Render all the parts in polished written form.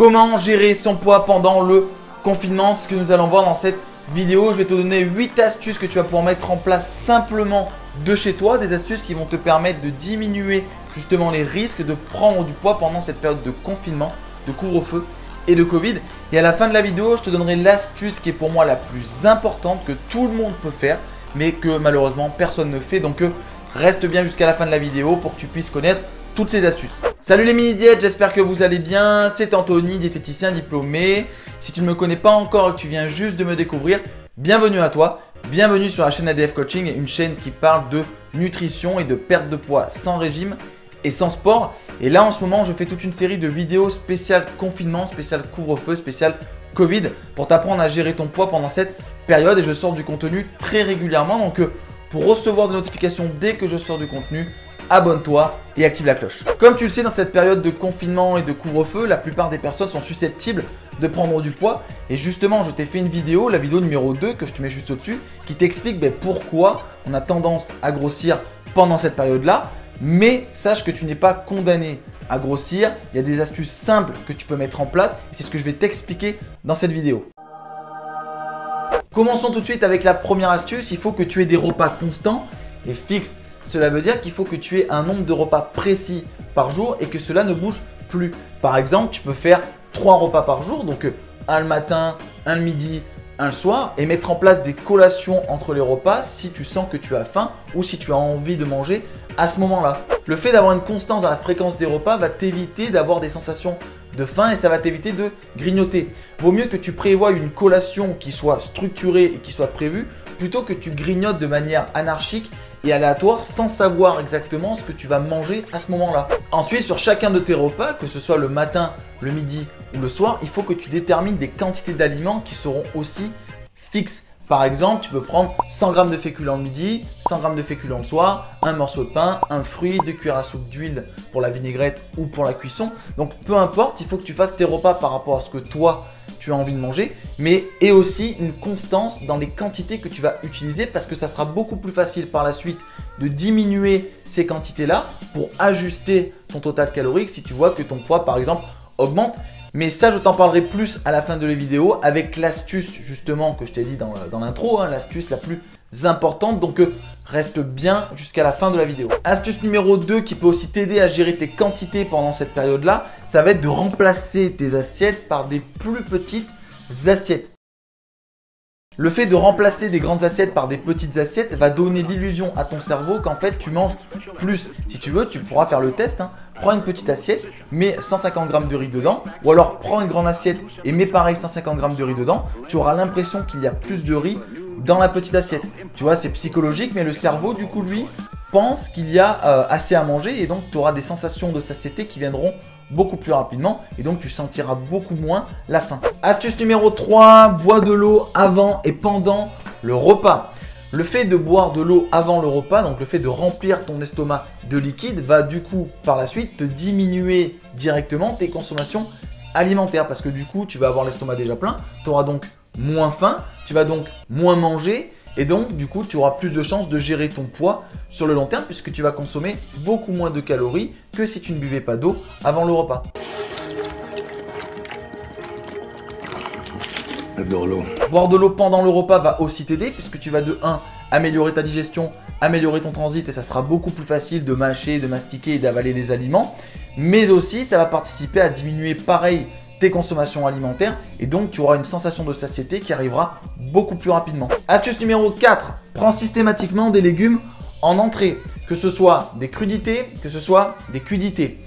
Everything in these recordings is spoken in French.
Comment gérer son poids pendant le confinement? Ce que nous allons voir dans cette vidéo. Je vais te donner 8 astuces que tu vas pouvoir mettre en place simplement de chez toi. Des astuces qui vont te permettre de diminuer justement les risques de prendre du poids pendant cette période de confinement, de couvre-feu et de Covid. Et à la fin de la vidéo, je te donnerai l'astuce qui est pour moi la plus importante que tout le monde peut faire, mais que malheureusement personne ne fait. Donc reste bien jusqu'à la fin de la vidéo pour que tu puisses connaître toutes ces astuces. Salut les mini-diètes, j'espère que vous allez bien. C'est Anthony, diététicien diplômé. Si tu ne me connais pas encore et que tu viens juste de me découvrir, bienvenue à toi. Bienvenue sur la chaîne ADF Coaching, une chaîne qui parle de nutrition et de perte de poids sans régime et sans sport. Et là en ce moment, je fais toute une série de vidéos spéciales confinement, spéciales couvre-feu, spéciales Covid pour t'apprendre à gérer ton poids pendant cette période. Et je sors du contenu très régulièrement. Donc pour recevoir des notifications dès que je sors du contenu, abonne-toi et active la cloche. Comme tu le sais, dans cette période de confinement et de couvre-feu, la plupart des personnes sont susceptibles de prendre du poids. Et justement, je t'ai fait une vidéo, la vidéo numéro 2 que je te mets juste au-dessus, qui t'explique pourquoi on a tendance à grossir pendant cette période-là. Mais sache que tu n'es pas condamné à grossir. Il y a des astuces simples que tu peux mettre en place. Et c'est ce que je vais t'expliquer dans cette vidéo. Commençons tout de suite avec la première astuce. Il faut que tu aies des repas constants et fixes. Cela veut dire qu'il faut que tu aies un nombre de repas précis par jour et que cela ne bouge plus. Par exemple, tu peux faire 3 repas par jour, donc un le matin, un le midi, un le soir, et mettre en place des collations entre les repas si tu sens que tu as faim ou si tu as envie de manger à ce moment-là. Le fait d'avoir une constance dans la fréquence des repas va t'éviter d'avoir des sensations de faim et ça va t'éviter de grignoter. Vaut mieux que tu prévoies une collation qui soit structurée et qui soit prévue plutôt que tu grignotes de manière anarchique et aléatoire sans savoir exactement ce que tu vas manger à ce moment-là. Ensuite, sur chacun de tes repas, que ce soit le matin, le midi ou le soir, il faut que tu détermines des quantités d'aliments qui seront aussi fixes. Par exemple, tu peux prendre 100 g de féculents le midi, 100 g de féculents le soir, un morceau de pain, un fruit, 2 cuillères à soupe d'huile pour la vinaigrette ou pour la cuisson. Donc peu importe, il faut que tu fasses tes repas par rapport à ce que toi tu as envie de manger, mais et aussi une constance dans les quantités que tu vas utiliser parce que ça sera beaucoup plus facile par la suite de diminuer ces quantités-là pour ajuster ton total calorique si tu vois que ton poids par exemple augmente. Mais ça, je t'en parlerai plus à la fin de la vidéo avec l'astuce justement que je t'ai dit dans l'intro, l'astuce la plus importante. Donc reste bien jusqu'à la fin de la vidéo. Astuce numéro 2 qui peut aussi t'aider à gérer tes quantités pendant cette période-là, ça va être de remplacer tes assiettes par des plus petites assiettes. Le fait de remplacer des grandes assiettes par des petites assiettes va donner l'illusion à ton cerveau qu'en fait tu manges plus. Si tu veux, tu pourras faire le test. Prends une petite assiette, mets 150 g de riz dedans, ou alors prends une grande assiette et mets pareil 150 g de riz dedans. Tu auras l'impression qu'il y a plus de riz dans la petite assiette. Tu vois, c'est psychologique, mais le cerveau du coup lui pense qu'il y a assez à manger et donc tu auras des sensations de satiété qui viendront beaucoup plus rapidement et donc tu sentiras beaucoup moins la faim. Astuce numéro 3, bois de l'eau avant et pendant le repas. Le fait de boire de l'eau avant le repas, donc le fait de remplir ton estomac de liquide va du coup par la suite te diminuer directement tes consommations alimentaires parce que du coup tu vas avoir l'estomac déjà plein, tu auras donc moins faim, tu vas donc moins manger. Et donc, du coup, tu auras plus de chances de gérer ton poids sur le long terme puisque tu vas consommer beaucoup moins de calories que si tu ne buvais pas d'eau avant le repas. J'adore l'eau. Boire de l'eau pendant le repas va aussi t'aider puisque tu vas de 1 améliorer ta digestion, améliorer ton transit et ça sera beaucoup plus facile de mâcher, de mastiquer et d'avaler les aliments. Mais aussi, ça va participer à diminuer pareil tes consommations alimentaires et donc tu auras une sensation de satiété qui arrivera beaucoup plus rapidement. Astuce numéro 4, prends systématiquement des légumes en entrée, que ce soit des crudités, que ce soit des crudités.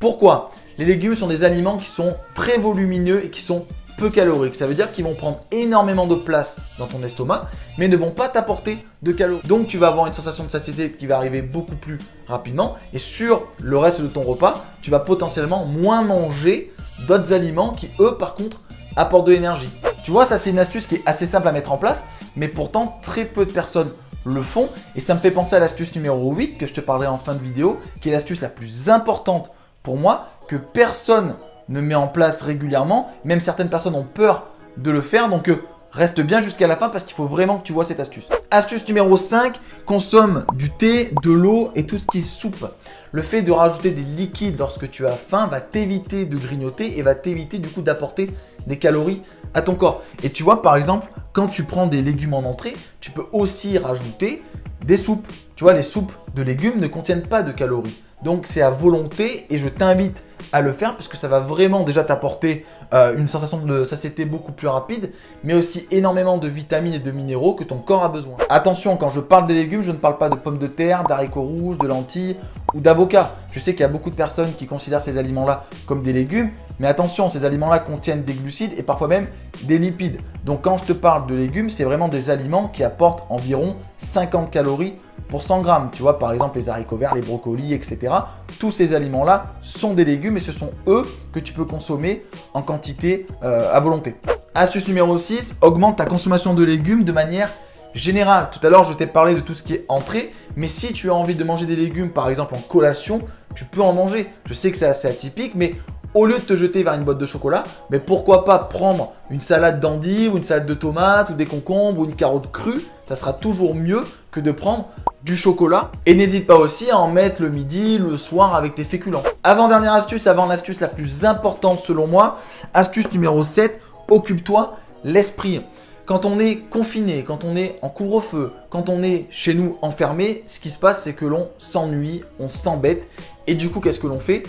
Pourquoi? Les légumes sont des aliments qui sont très volumineux et qui sont peu caloriques. Ça veut dire qu'ils vont prendre énormément de place dans ton estomac mais ne vont pas t'apporter de calories. Donc tu vas avoir une sensation de satiété qui va arriver beaucoup plus rapidement et sur le reste de ton repas, tu vas potentiellement moins manger d'autres aliments qui eux par contre apportent de l'énergie. Tu vois, ça c'est une astuce qui est assez simple à mettre en place mais pourtant très peu de personnes le font et ça me fait penser à l'astuce numéro 8 que je te parlerai en fin de vidéo qui est l'astuce la plus importante pour moi que personne ne met en place régulièrement, même certaines personnes ont peur de le faire. Donc reste bien jusqu'à la fin parce qu'il faut vraiment que tu vois cette astuce. Astuce numéro 5, consomme du thé, de l'eau et tout ce qui est soupe. Le fait de rajouter des liquides lorsque tu as faim va t'éviter de grignoter et va t'éviter du coup d'apporter des calories à ton corps. Et tu vois par exemple, quand tu prends des légumes en entrée, tu peux aussi rajouter des soupes. Tu vois, les soupes de légumes ne contiennent pas de calories. Donc c'est à volonté et je t'invite à le faire parce que ça va vraiment déjà t'apporter une sensation de satiété beaucoup plus rapide, mais aussi énormément de vitamines et de minéraux que ton corps a besoin. Attention, quand je parle des légumes, je ne parle pas de pommes de terre, d'haricots rouges, de lentilles ou d'avocats. Je sais qu'il y a beaucoup de personnes qui considèrent ces aliments-là comme des légumes, mais attention, ces aliments-là contiennent des glucides et parfois même des lipides. Donc quand je te parle de légumes, c'est vraiment des aliments qui apportent environ 50 calories pour 100 grammes. Tu vois, par exemple, les haricots verts, les brocolis, etc. Tous ces aliments-là sont des légumes et ce sont eux que tu peux consommer en quantité à volonté. Astuce numéro 6, augmente ta consommation de légumes de manière générale. Tout à l'heure, je t'ai parlé de tout ce qui est entrée, mais si tu as envie de manger des légumes, par exemple en collation, tu peux en manger. Je sais que c'est assez atypique, mais au lieu de te jeter vers une boîte de chocolat, mais pourquoi pas prendre une salade d'endives ou une salade de tomates ou des concombres ou une carotte crue. Ça sera toujours mieux que de prendre du chocolat. Et n'hésite pas aussi à en mettre le midi, le soir avec tes féculents. Avant-dernière astuce, avant l'astuce la plus importante selon moi, astuce numéro 7, occupe-toi l'esprit. Quand on est confiné, quand on est en couvre-feu, quand on est chez nous enfermé, ce qui se passe c'est que l'on s'ennuie, on s'embête et du coup qu'est-ce que l'on fait?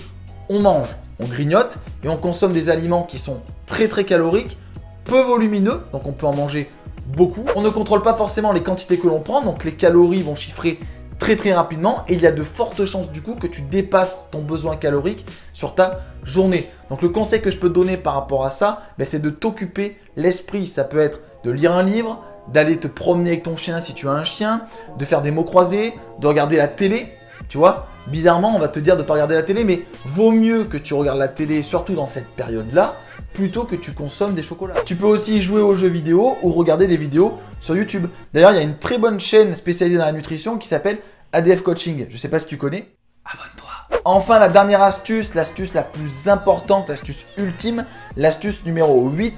On mange, on grignote et on consomme des aliments qui sont très caloriques, peu volumineux, donc on peut en manger beaucoup. On ne contrôle pas forcément les quantités que l'on prend, donc les calories vont chiffrer très rapidement et il y a de fortes chances du coup que tu dépasses ton besoin calorique sur ta journée. Donc le conseil que je peux te donner par rapport à ça, c'est de t'occuper l'esprit. Ça peut être de lire un livre, d'aller te promener avec ton chien si tu as un chien, de faire des mots croisés, de regarder la télé. Tu vois, bizarrement, on va te dire de ne pas regarder la télé, mais vaut mieux que tu regardes la télé, surtout dans cette période-là, plutôt que tu consommes des chocolats. Tu peux aussi jouer aux jeux vidéo ou regarder des vidéos sur YouTube. D'ailleurs, il y a une très bonne chaîne spécialisée dans la nutrition qui s'appelle ADF Coaching. Je ne sais pas si tu connais. Abonne-toi. Enfin, la dernière astuce, l'astuce la plus importante, l'astuce ultime, l'astuce numéro 8,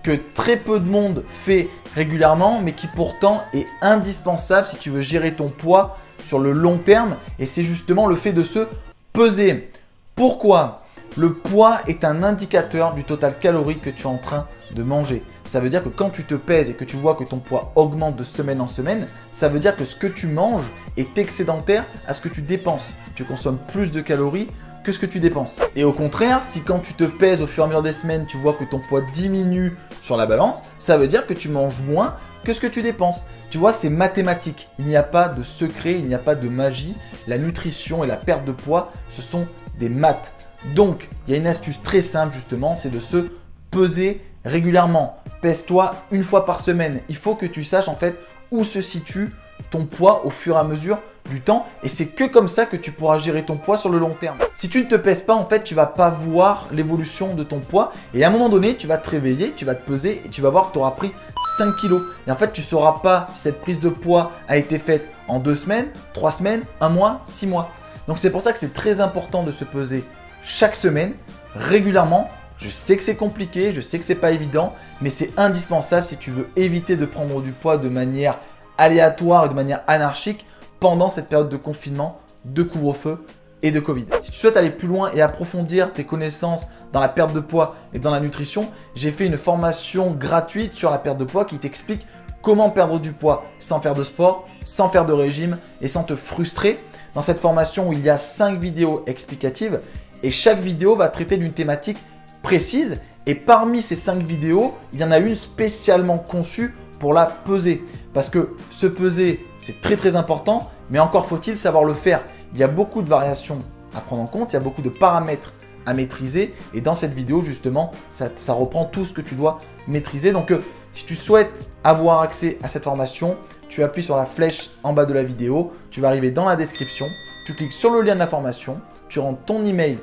que très peu de monde fait régulièrement, mais qui pourtant est indispensable si tu veux gérer ton poids sur le long terme, et c'est justement le fait de se peser. Pourquoi? Le poids est un indicateur du total calorique que tu es en train de manger. Ça veut dire que quand tu te pèses et que tu vois que ton poids augmente de semaine en semaine, ça veut dire que ce que tu manges est excédentaire à ce que tu dépenses. Tu consommes plus de calories que ce que tu dépenses. Et au contraire, si quand tu te pèses au fur et à mesure des semaines, tu vois que ton poids diminue sur la balance, ça veut dire que tu manges moins que ce que tu dépenses. Tu vois, c'est mathématique. Il n'y a pas de secret, il n'y a pas de magie. La nutrition et la perte de poids, ce sont des maths. Donc, il y a une astuce très simple justement, c'est de se peser régulièrement. Pèse-toi une fois par semaine. Il faut que tu saches en fait où se situe ton poids au fur et à mesure du temps et c'est que comme ça que tu pourras gérer ton poids sur le long terme. Si tu ne te pèses pas, en fait, tu vas pas voir l'évolution de ton poids et à un moment donné, tu vas te réveiller, tu vas te peser et tu vas voir que tu auras pris 5 kilos. Et en fait, tu ne sauras pas si cette prise de poids a été faite en 2 semaines, 3 semaines, 1 mois, 6 mois. Donc c'est pour ça que c'est très important de se peser chaque semaine, régulièrement. Je sais que c'est compliqué, je sais que c'est pas évident, mais c'est indispensable si tu veux éviter de prendre du poids de manière aléatoire et de manière anarchique pendant cette période de confinement, de couvre-feu et de Covid. Si tu souhaites aller plus loin et approfondir tes connaissances dans la perte de poids et dans la nutrition, j'ai fait une formation gratuite sur la perte de poids qui t'explique comment perdre du poids sans faire de sport, sans faire de régime et sans te frustrer. Dans cette formation, il y a 5 vidéos explicatives et chaque vidéo va traiter d'une thématique précise. Et parmi ces 5 vidéos, il y en a une spécialement conçue pour la peser. Parce que se peser, c'est très important, mais encore faut-il savoir le faire. Il y a beaucoup de variations à prendre en compte, il y a beaucoup de paramètres à maîtriser. Et dans cette vidéo, justement, ça reprend tout ce que tu dois maîtriser. Donc, si tu souhaites avoir accès à cette formation, tu appuies sur la flèche en bas de la vidéo, tu vas arriver dans la description, tu cliques sur le lien de la formation, tu rentres ton email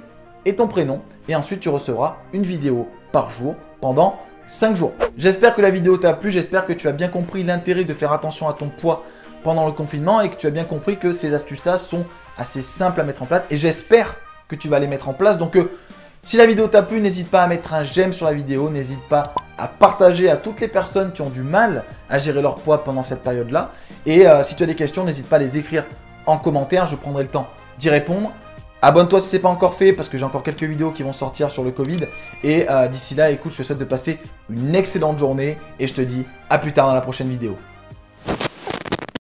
et ton prénom et ensuite tu recevras une vidéo par jour pendant 5 jours. J'espère que la vidéo t'a plu, j'espère que tu as bien compris l'intérêt de faire attention à ton poids pendant le confinement et que tu as bien compris que ces astuces-là sont assez simples à mettre en place et j'espère que tu vas les mettre en place. Donc si la vidéo t'a plu, n'hésite pas à mettre un j'aime sur la vidéo, n'hésite pas à partager à toutes les personnes qui ont du mal à gérer leur poids pendant cette période-là. Et si tu as des questions, n'hésite pas à les écrire en commentaire, je prendrai le temps d'y répondre. Abonne-toi si ce n'est pas encore fait parce que j'ai encore quelques vidéos qui vont sortir sur le Covid. Et d'ici là, écoute, je te souhaite de passer une excellente journée et je te dis à plus tard dans la prochaine vidéo.